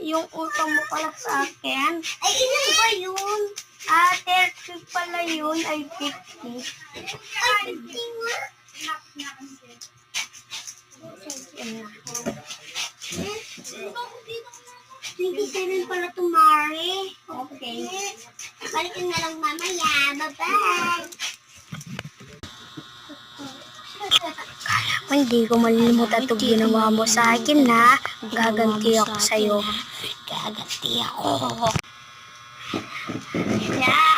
Yung utang mo pala sa akin. Ay, ilan ba yun? 30 pala yun, ay 50. Ay, 50 nga. Ayan. 27 pala to, Mari. Okay. Balikin na lang mamaya. Bye-bye. Hindi ko malilimutan itong ginawa mo sa akin na gaganti ako sa'yo. Gaganti ako. Yeah.